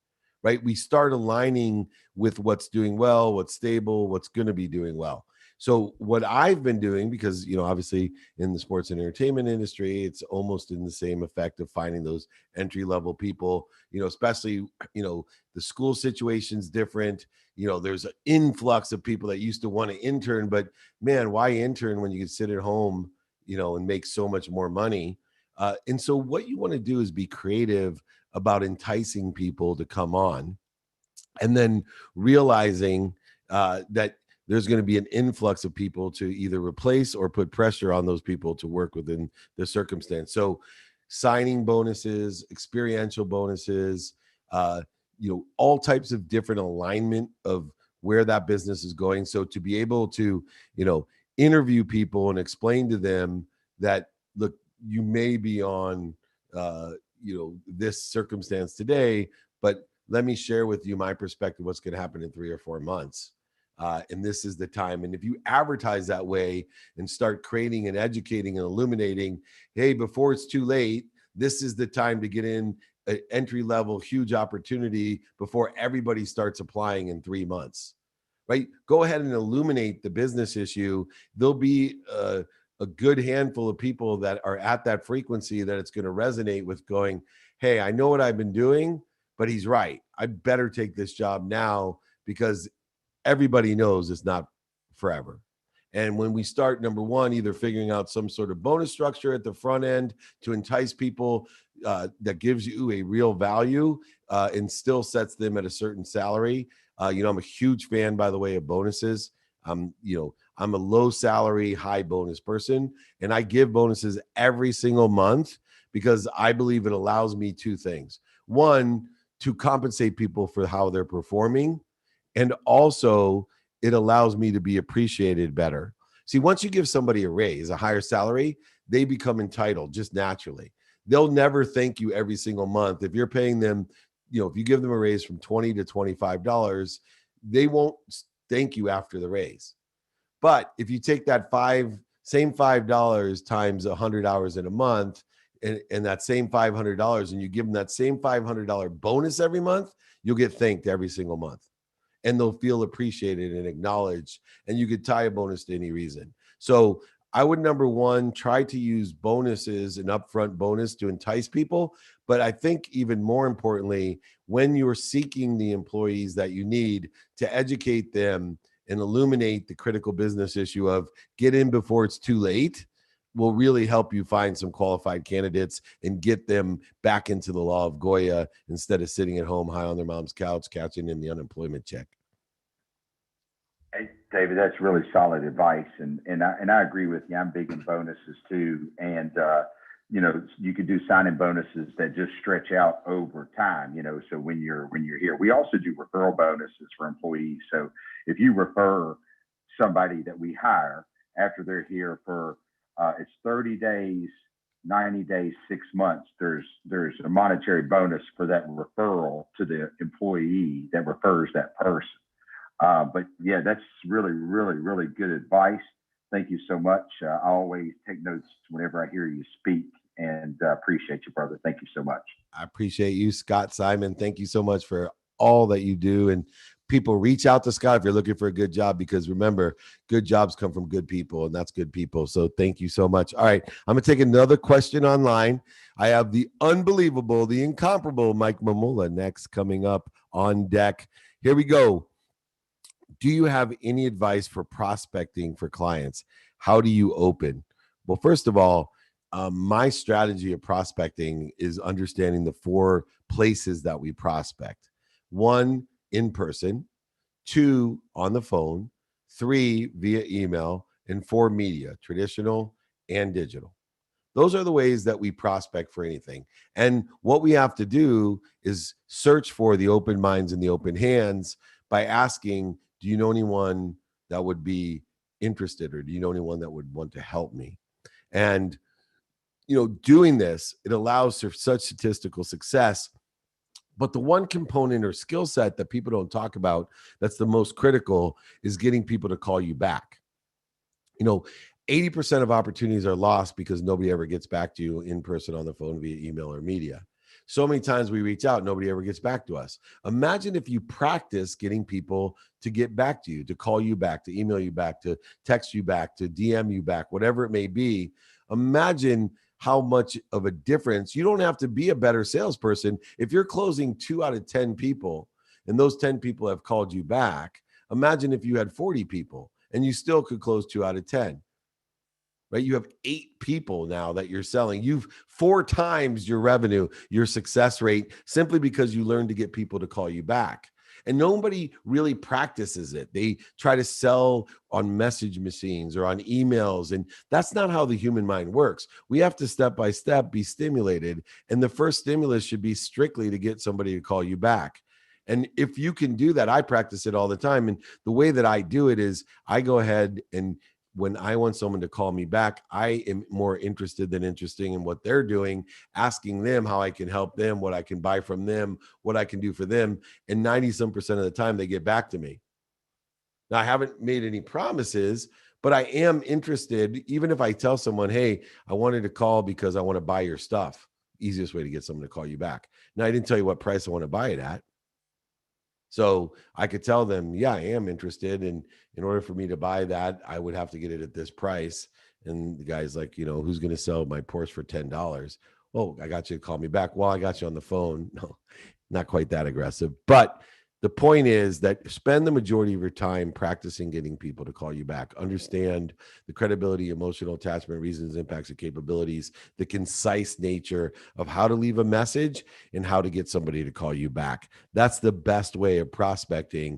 right? We start aligning with what's doing well, what's stable, what's going to be doing well. So what I've been doing, because, obviously in the sports and entertainment industry, it's almost in the same effect of finding those entry level people, especially, the school situation's different. There's an influx of people that used to want to intern, but man, why intern when you can sit at home, and make so much more money? And so what you want to do is be creative about enticing people to come on, and then realizing that there's going to be an influx of people to either replace or put pressure on those people to work within the circumstance. So signing bonuses, experiential bonuses, all types of different alignment of where that business is going. So to be able to, interview people and explain to them that, look, you may be on, this circumstance today, but let me share with you my perspective, what's going to happen in 3 or 4 months. And this is the time. And if you advertise that way and start creating and educating and illuminating, hey, before it's too late, this is the time to get in an entry level, huge opportunity before everybody starts applying in 3 months, right? Go ahead and illuminate the business issue. There'll be a good handful of people that are at that frequency that it's going to resonate with, going, hey, I know what I've been doing, but he's right. I better take this job now because everybody knows it's not forever. And when we start, number one, either figuring out some sort of bonus structure at the front end to entice people that gives you a real value and still sets them at a certain salary. I'm a huge fan, by the way, of bonuses. I'm a low salary, high bonus person, and I give bonuses every single month because I believe it allows me two things. One, to compensate people for how they're performing. And also, it allows me to be appreciated better. See, once you give somebody a raise, a higher salary, they become entitled just naturally. They'll never thank you every single month. If you're paying them, if you give them a raise from $20 to $25, they won't thank you after the raise. But if you take that same $5 times 100 hours in a month, and that same $500, and you give them that same $500 bonus every month, you'll get thanked every single month. And they'll feel appreciated and acknowledged. And you could tie a bonus to any reason. So I would, number one, try to use bonuses, an upfront bonus, to entice people. But I think even more importantly, when you're seeking the employees that you need, to educate them and illuminate the critical business issue of get in before it's too late, will really help you find some qualified candidates and get them back into the law of Goya instead of sitting at home high on their mom's couch catching in the unemployment check. Hey, David, that's really solid advice, and I agree with you. I'm big in bonuses too, and you could do signing bonuses that just stretch out over time. So when you're here, we also do referral bonuses for employees. So if you refer somebody that we hire after they're here for it's 30 days 90 days, 6 months, there's a monetary bonus for that referral to the employee that refers that person. But yeah, that's really, really, really good advice. Thank you so much. I always take notes whenever I hear you speak, and appreciate you, brother. Thank you so much. I appreciate you, Scott Simon. Thank you so much for all that you do. And people, reach out to Scott if you're looking for a good job, because remember, good jobs come from good people, and that's good people. So thank you so much. All right, I'm going to take another question online. I have the unbelievable, the incomparable Mike Mamula next, coming up on deck. Here we go. Do you have any advice for prospecting for clients? How do you open? Well, first of all, my strategy of prospecting is understanding the 4 places that we prospect. 1, in person; 2, on the phone; 3, via email; and 4, media, traditional and digital. Those are the ways that we prospect for anything. And what we have to do is search for the open minds and the open hands by asking, do you know anyone that would be interested, or do you know anyone that would want to help me? And, doing this, it allows for such statistical success. But the one component or skill set that people don't talk about that's the most critical is getting people to call you back. 80% of opportunities are lost because nobody ever gets back to you in person, on the phone, via email, or media. So many times we reach out, nobody ever gets back to us. Imagine if you practice getting people to get back to you, to call you back, to email you back, to text you back, to DM you back, whatever it may be. Imagine how much of a difference. You don't have to be a better salesperson. If you're closing 2 out of 10 people, and those 10 people have called you back, imagine if you had 40 people and you still could close 2 out of 10. Right? You have 8 people now that you're selling. You've 4 times your revenue, your success rate, simply because you learned to get people to call you back. And nobody really practices it. They try to sell on message machines or on emails. And that's not how the human mind works. We have to step by step be stimulated. And the first stimulus should be strictly to get somebody to call you back. And if you can do that, I practice it all the time. And the way that I do it is I go ahead and, when I want someone to call me back, I am more interested than interesting in what they're doing, asking them how I can help them, what I can buy from them, what I can do for them. And 90% of the time they get back to me. Now, I haven't made any promises, but I am interested. Even if I tell someone, hey, I wanted to call because I want to buy your stuff. Easiest way to get someone to call you back. Now, I didn't tell you what price I want to buy it at. So I could tell them, yeah, I am interested. And in order for me to buy that, I would have to get it at this price. And the guy's like, who's going to sell my Porsche for $10? Oh, I got you to call me back. Well, I got you on the phone. No, not quite that aggressive. But the point is that spend the majority of your time practicing getting people to call you back. Understand the credibility, emotional attachment, reasons, impacts, and capabilities, the concise nature of how to leave a message and how to get somebody to call you back. That's the best way of prospecting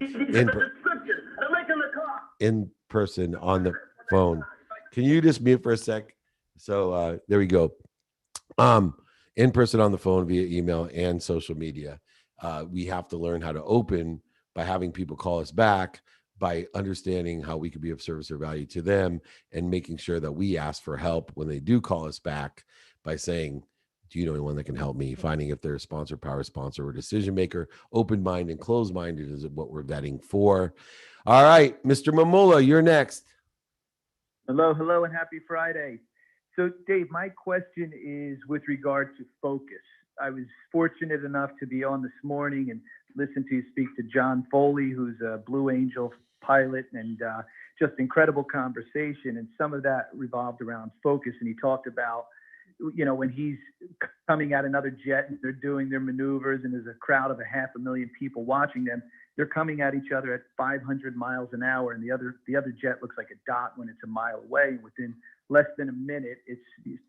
in person, on the phone. Can you just mute for a sec? So there we go. In person, on the phone, via email, and social media. We have to learn how to open by having people call us back, by understanding how we could be of service or value to them, and making sure that we ask for help when they do call us back by saying, do you know anyone that can help me? Finding if they're a sponsor, power sponsor, or decision maker. Open-minded and closed-minded is what we're vetting for. All right, Mr. Mamula, you're next. Hello, and happy Friday. So, Dave, my question is with regard to focus. I was fortunate enough to be on this morning and listen to you speak to John Foley, who's a Blue Angel pilot, and just incredible conversation. And some of that revolved around focus. And he talked about, when he's coming at another jet and they're doing their maneuvers and there's a crowd of 500,000 people watching them, they're coming at each other at 500 miles an hour, and the other jet looks like a dot when it's a mile away. And within less than a minute, it's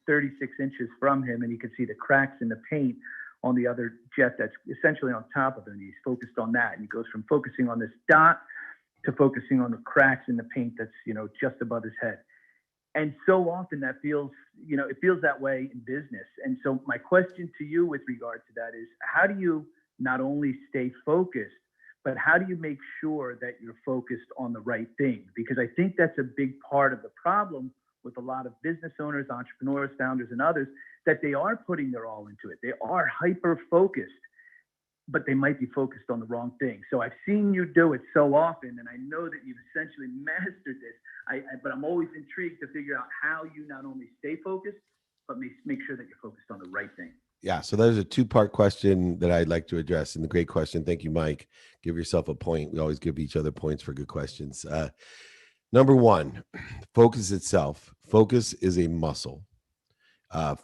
36 inches from him, and he can see the cracks in the paint on the other jet that's essentially on top of him. He's focused on that, and he goes from focusing on this dot to focusing on the cracks in the paint that's just above his head. And so often that feels, it feels that way in business. And so my question to you with regard to that is, how do you not only stay focused, but how do you make sure that you're focused on the right thing? Because I think that's a big part of the problem with a lot of business owners, entrepreneurs, founders, and others, that they are putting their all into it. They are hyper focused, but they might be focused on the wrong thing. So I've seen you do it so often, and I know that you've essentially mastered this. But I'm always intrigued to figure out how you not only stay focused, but make sure that you're focused on the right thing. Yeah, so there's a two-part question that I'd like to address, and the great question. Thank you, Mike. Give yourself a point. We always give each other points for good questions. Number one, focus itself. Focus is a muscle.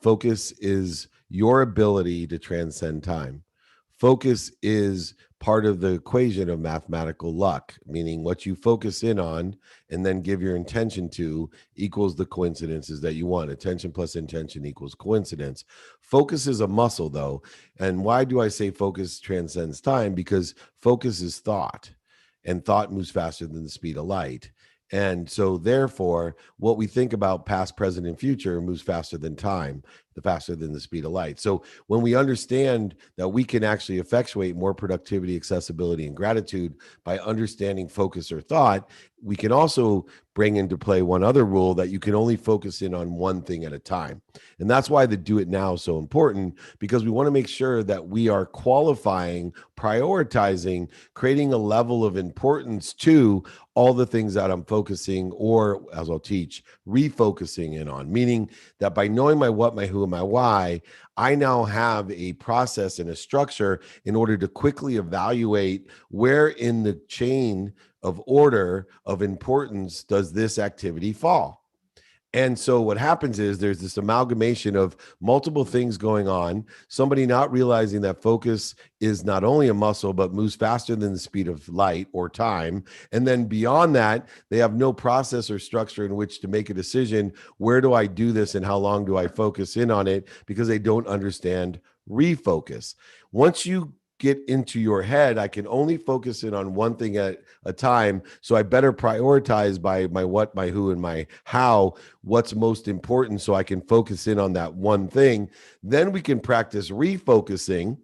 Focus is your ability to transcend time. Focus is part of the equation of mathematical luck, meaning what you focus in on and then give your intention to equals the coincidences that you want. Attention plus intention equals coincidence. Focus is a muscle, though. And why do I say focus transcends time? Because focus is thought, and thought moves faster than the speed of light. And so, therefore, what we think about past, present, and future moves faster than time, the faster than the speed of light. So, when we understand that we can actually effectuate more productivity, accessibility, and gratitude by understanding focus or thought, we can also bring into play one other rule that you can only focus in on one thing at a time. And that's why the do it now is so important, because we want to make sure that we are qualifying, prioritizing, creating a level of importance to all the things that I'm focusing, or as I'll teach, refocusing in on, meaning that by knowing my what, my who, and my why, I now have a process and a structure in order to quickly evaluate where in the chain of order of importance does this activity fall. And so what happens is there's this amalgamation of multiple things going on, somebody not realizing that focus is not only a muscle, but moves faster than the speed of light or time. And then beyond that, they have no process or structure in which to make a decision. Where do I do this and how long do I focus in on it? Because they don't understand refocus. Once you get into your head, I can only focus in on one thing at a time. So I better prioritize by my what, my who, and my how, what's most important, so I can focus in on that one thing. Then we can practice refocusing,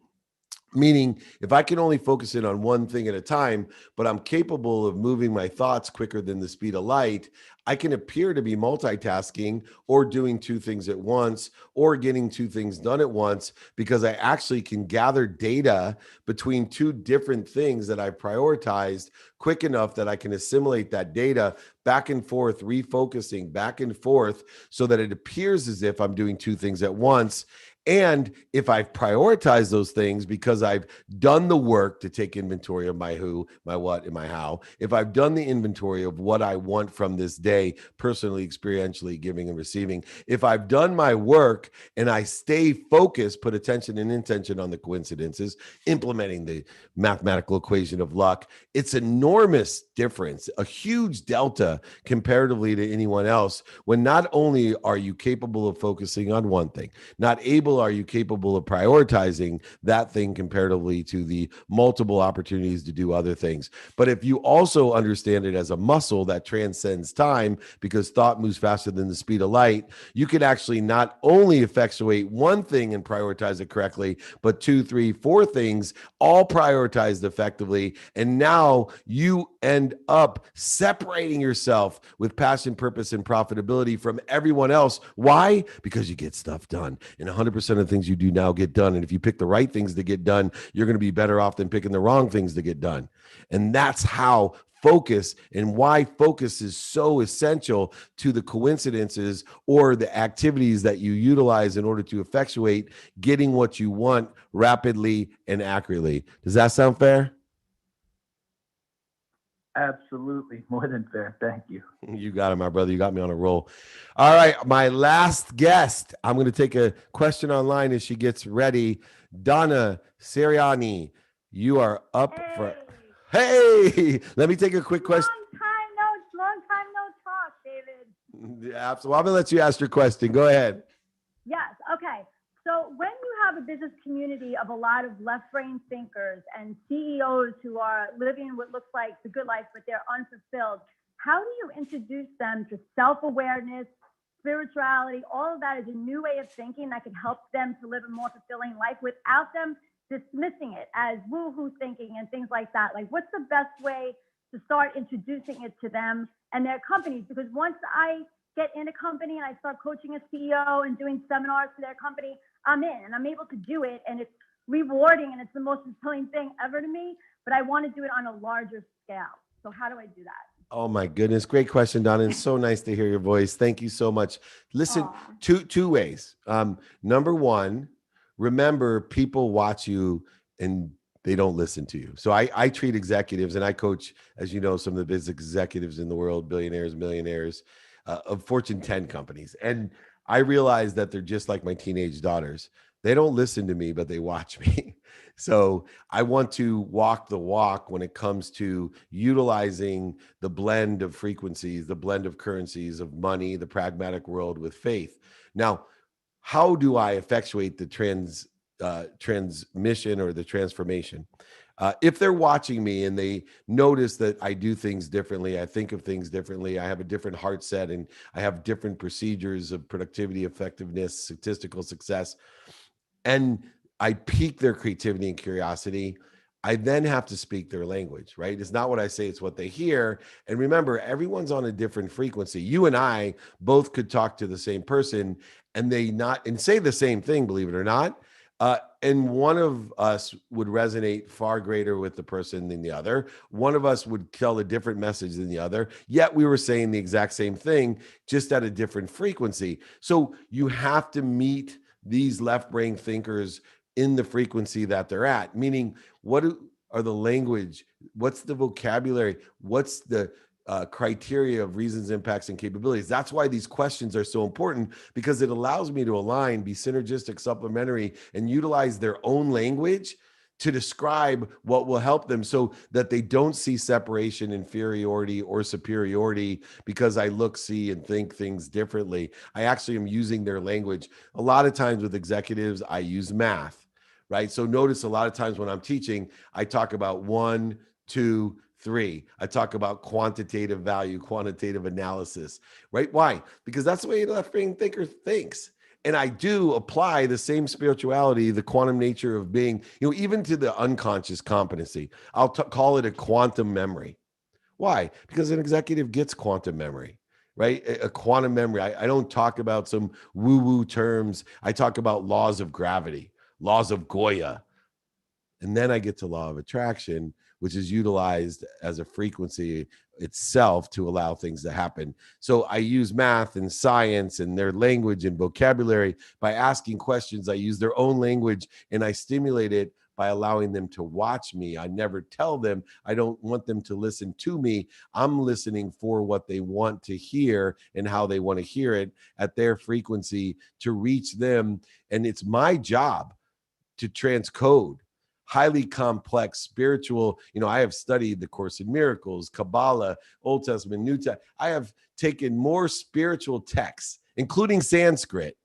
meaning if I can only focus in on one thing at a time, but I'm capable of moving my thoughts quicker than the speed of light, I can appear to be multitasking or doing two things at once or getting two things done at once, because I actually can gather data between two different things that I prioritized quick enough that I can assimilate that data back and forth, refocusing back and forth, so that it appears as if I'm doing two things at once. And if I've prioritized those things because I've done the work to take inventory of my who, my what, and my how, if I've done the inventory of what I want from this day, personally, experientially, giving and receiving, if I've done my work and I stay focused, put attention and intention on the coincidences, implementing the mathematical equation of luck, it's enormous difference, a huge delta comparatively to anyone else, when not only are you capable of focusing on one thing, not able are you capable of prioritizing that thing comparatively to the multiple opportunities to do other things. But if you also understand it as a muscle that transcends time, because thought moves faster than the speed of light, you can actually not only effectuate one thing and prioritize it correctly, but two, three, four things all prioritized effectively. And now you end up separating yourself with passion, purpose, and profitability from everyone else. Why? Because you get stuff done. And 100% of the things you do now get done. And if you pick the right things to get done, you're going to be better off than picking the wrong things to get done. And that's how focus, and why focus is so essential to the coincidences or the activities that you utilize in order to effectuate getting what you want rapidly and accurately. Does that sound fair? Absolutely. More than fair. Thank you. You got it, my brother. You got me on a roll. All right. My last guest, I'm going to take a question online as she gets ready. Donna Siriani, you are up for. Hey, let me take a quick question. Long time no talk, David. Yeah, absolutely. I'm going to let you ask your question. Go ahead. Yes. Okay. So when you have a business community of a lot of left brain thinkers and CEOs who are living what looks like the good life, but they're unfulfilled, how do you introduce them to self-awareness, spirituality? All of that is a new way of thinking that can help them to live a more fulfilling life without them dismissing it as woo-hoo thinking and things like that. Like, what's the best way to start introducing it to them and their companies? Because once I get in a company and I start coaching a CEO and doing seminars for their company, I'm in and I'm able to do it. And it's rewarding and it's the most fulfilling thing ever to me, but I want to do it on a larger scale. So how do I do that? Oh my goodness. Great question, Donna. It's so nice to hear your voice. Thank you so much. Listen, Aw. two ways. Number one, remember people watch you and they don't listen to you. So I treat executives and I coach, as you know, some of the business executives in the world, billionaires, millionaires, of Fortune 10 companies. And I realize that they're just like my teenage daughters. They don't listen to me, but they watch me. So I want to walk the walk when it comes to utilizing the blend of frequencies, the blend of currencies of money, the pragmatic world with faith. Now, how do I effectuate the transmission or the transformation? If they're watching me and they notice that I do things differently, I think of things differently, I have a different heart set, and I have different procedures of productivity, effectiveness, statistical success, and I pique their creativity and curiosity, I then have to speak their language, right? It's not what I say, it's what they hear. And remember, everyone's on a different frequency. You and I both could talk to the same person and they not and say the same thing, believe it or not. And one of us would resonate far greater with the person than the other. One of us would tell a different message than the other, yet we were saying the exact same thing, just at a different frequency. So you have to meet these left brain thinkers in the frequency that they're at, meaning are the language, what's the vocabulary, what's the criteria of reasons, impacts, and capabilities. That's why these questions are so important, because it allows me to align, be synergistic, supplementary, and utilize their own language to describe what will help them so that they don't see separation, inferiority, or superiority because I look, see, and think things differently. I actually am using their language. A lot of times with executives, I use math, right? So notice a lot of times when I'm teaching, I talk about 1, 2, 3. I talk about quantitative value, quantitative analysis, right? Why? Because that's the way a left brain thinker thinks. And I do apply the same spirituality, the quantum nature of being, even to the unconscious competency. I'll call it a quantum memory. Why? Because an executive gets quantum memory, right? A quantum memory. I don't talk about some woo-woo terms. I talk about laws of gravity, laws of Goya. And then I get to law of attraction, which is utilized as a frequency itself to allow things to happen. So I use math and science and their language and vocabulary by asking questions. I use their own language and I stimulate it by allowing them to watch me. I never tell them, I don't want them to listen to me. I'm listening for what they want to hear and how they want to hear it at their frequency to reach them. And it's my job to transcode highly complex spiritual. I have studied the Course in Miracles, Kabbalah, Old Testament, New Testament. I have taken more spiritual texts, including Sanskrit,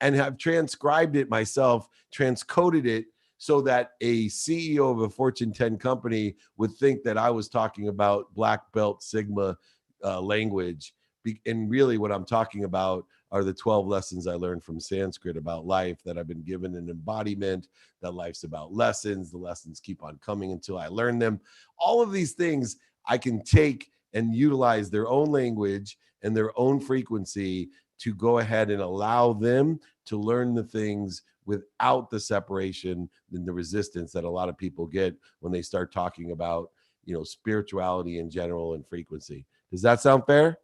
and have transcribed it myself, transcoded it so that a CEO of a Fortune 10 company would think that I was talking about Black Belt Sigma language. And really what I'm talking about are the 12 lessons I learned from Sanskrit about life, that I've been given an embodiment, that life's about lessons. The lessons keep on coming until I learn them. All of these things I can take and utilize their own language and their own frequency to go ahead and allow them to learn the things without the separation and the resistance that a lot of people get when they start talking about, spirituality in general and frequency. Does that sound fair?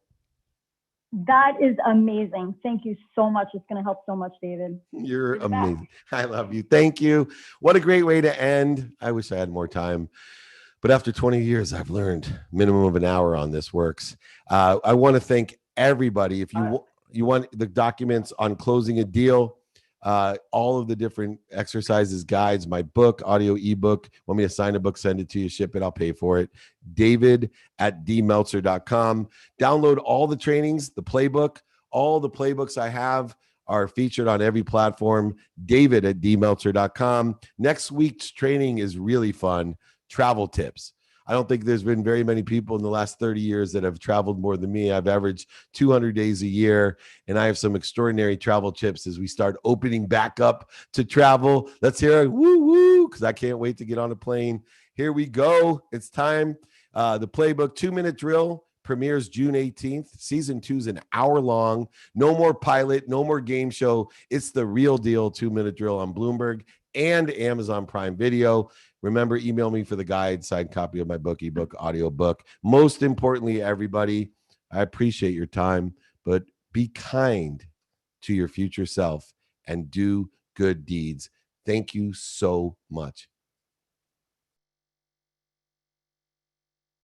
That is amazing. Thank you so much. It's going to help so much, David. You're amazing. I love you. Thank you. What a great way to end. I wish I had more time, but after 20 years, I've learned minimum of an hour on this works. I want to thank everybody. If you want the documents on closing a deal, all of the different exercises, guides, my book, audio ebook, want me to sign a book, send it to you, ship it, I'll pay for it. David@dmeltzer.com. Download all the trainings, the playbook. All the playbooks I have are featured on every platform. David@dmeltzer.com. Next week's training is really fun. Travel tips. I don't think there's been very many people in the last 30 years that have traveled more than me. I've averaged 200 days a year, and I have some extraordinary travel tips as we start opening back up to travel. Let's hear it. Woo woo, because I can't wait to get on a plane. Here we go. It's time. The playbook, 2-minute drill, premieres June 18th. Season 2 is an hour long. No more pilot, no more game show. It's the real deal 2-minute drill on Bloomberg and Amazon Prime Video. Remember, email me for the guide, signed copy of my book, ebook, audiobook. Most importantly, everybody, I appreciate your time, but be kind to your future self and do good deeds. Thank you so much.